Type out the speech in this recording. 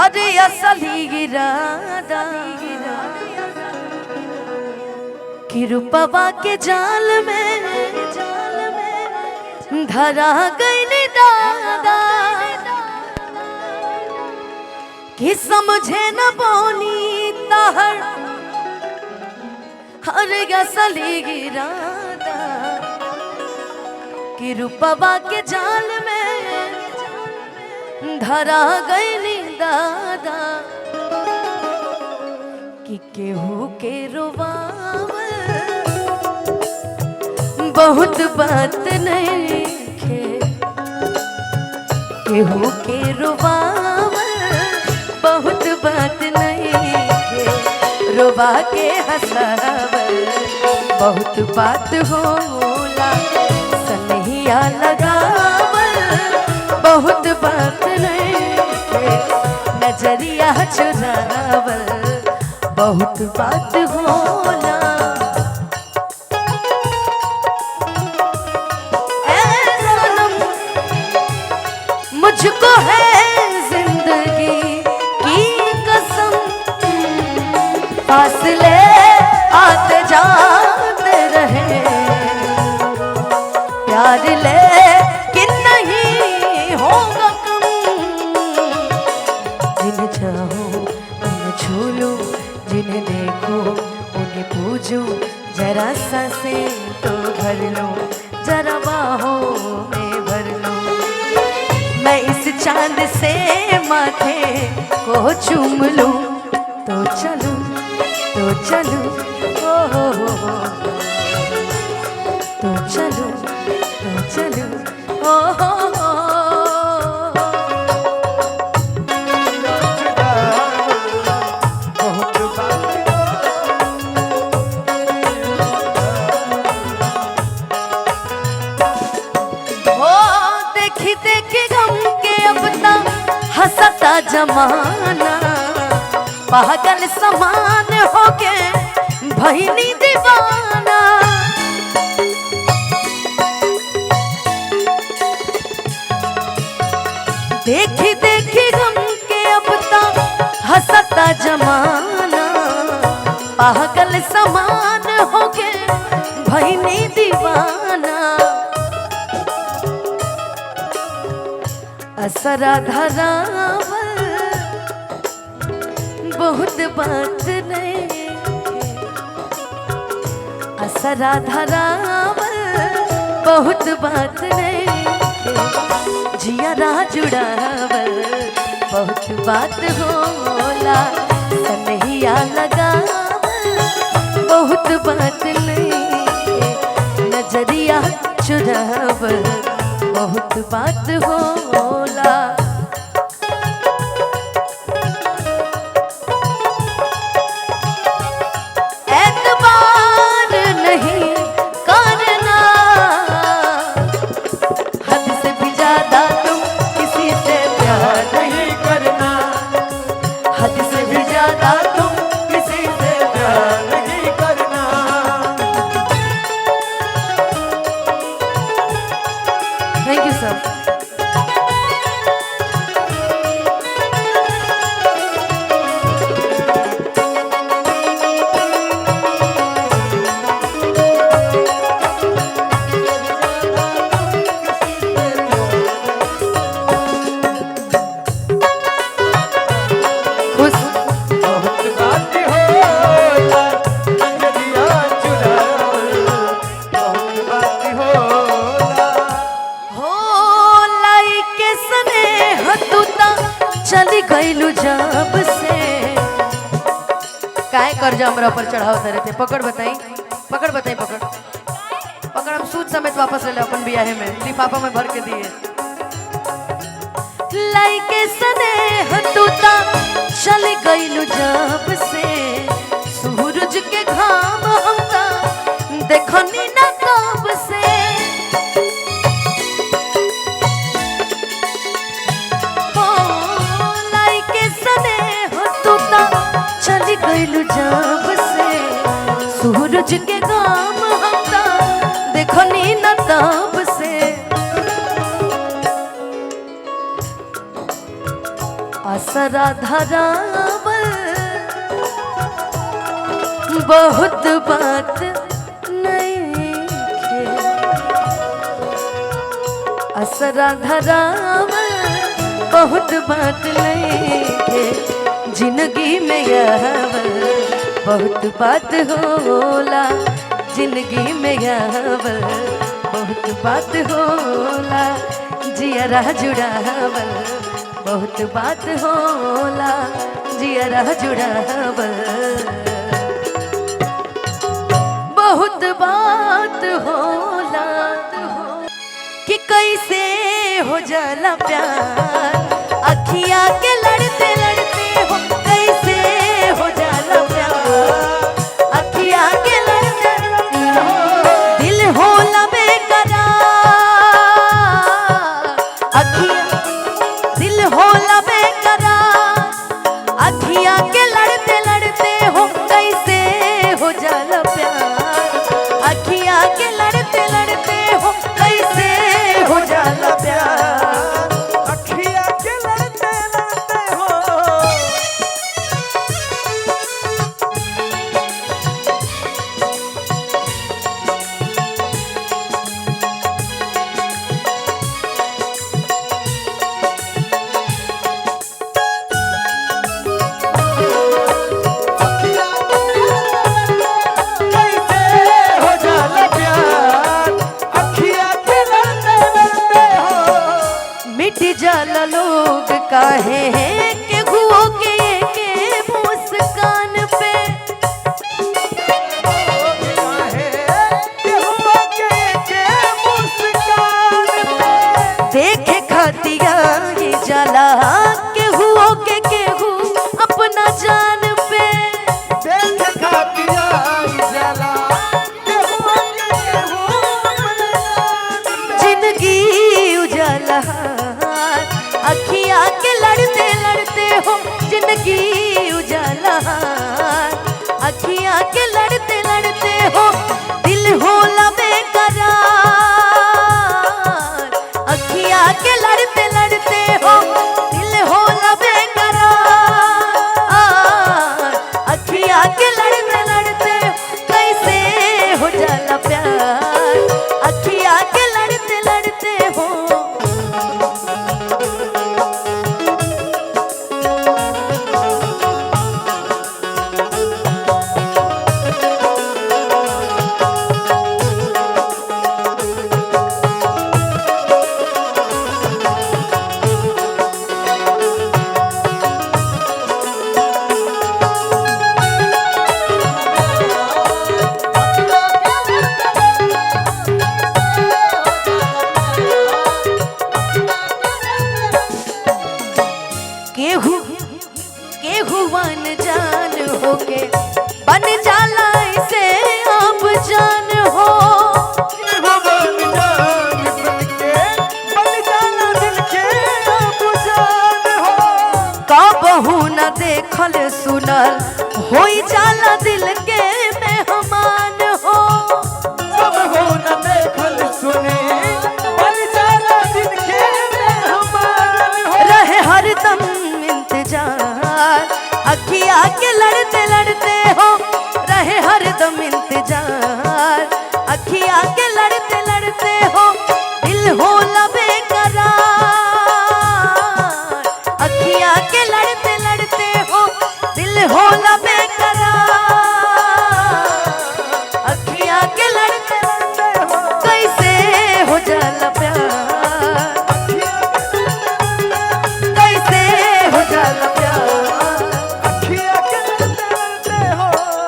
अरे असली इरादा कि रूपवा के जाल में धरा गई दादा कि समझे न बोनी तहर हर असली इरादा कि रूपवा के जाल में धरा गई दादा कि केहू के रोवावल बहुत बात नहीं खे केहू के रोवावल बहुत बात नहीं खे रोवा के हंसावल बहुत बात होला सनहिया लगावल बहुत बात नहीं खे नजरिया चुरावल बहुत बात होला ऐ सनम मुझको है जिंदगी की कसम फासले आते जाते रहे प्यार ले कि नहीं होगा कम जिन्हें चाहो उन्हें छू लूं जिन्हें देखो उन्हें पूजूं जरा सांसे तो भर लो जरा बाहों में भर लो मैं इस चांद से माथे को चूम लूं तो चलूं ओ हो तो चलूं ओ हो हंसता जमाना पागल समान हो के भईनी दीवाना देखी देखी गम के अब तक हंसता जमाना पागल समान हो के भईनी दीवाना असरा धरावल बहुत बात नहीं असरा धरावल बहुत बात नहीं जिया जुड़ावल बहुत बात होला सनहिया लगावल बहुत बात नहीं नजरिया चुरावल बहुत बात होला एतबार नहीं करना हद से भी ज्यादा तुम किसी से प्यार नहीं करना हद से भी ज्यादा तुम किसी से प्यार नहीं करना थैंक यू सर चली गईलू जब से काय कर जा हमरा पर चढ़ाव रहते पकड़ बताई पकड़ हम सूद समेत वापस ले अपन बियाहे में लिफाफा में भर के दिए लाइके सने तू ता चली गईलू जब से सूरज के घाम हमका देखनी ना कब से चली गईलू जब से सूरज के गाम हमका देखनी न तब से असरा धरावल बहुत बात नहीं खे, असरा धरावल बहुत बात नहीं खे, जिंदगी में यहवल बहुत बात होला, जिंदगी में यहवल बहुत बात होला, जियरा जुड़ावल बहुत बात होला, जियरा जुड़ावल बहुत बात होला, कि कैसे हो जाला प्यार अखियाँ के लड़ते लड़ते हो, कैसे हो जाला प्यार अखियाँ के लड़ते लड़ते हो, दिल होला बेकरार अखियाँ दिल होला बेकरार अखियाँ के लड़ते लड़ते हो, कैसे हो जाला प्यार अखियाँ के लड़ते लड़ते हो, कैसे हो जाला प्यार अखियाँ के लड़ते लड़ते हो। जाला लोग काहे हैं के हुओ के मुस्कान पे, देखे खातिया ही जाला के हुओ के अपना जान पे, देखे खातिया ही जाला जिंदगी उजाला अखियाँ के लड़ते लड़ते हो, जिंदगी उजाला अखियाँ के लड़ते लड़ते हो, दिल होला बेकरार अखियाँ के लड़ते लड़ते हो, दिल होला बेकरार अखियाँ के लड़ते लड़ते कैसे हो जाला प्यार अखियाँ के लड़ते लड़ते हो। केहू अनजान होके बन जाला ऐसे आप जान हो, का बहू न देखल सुनल होई जाला दिल के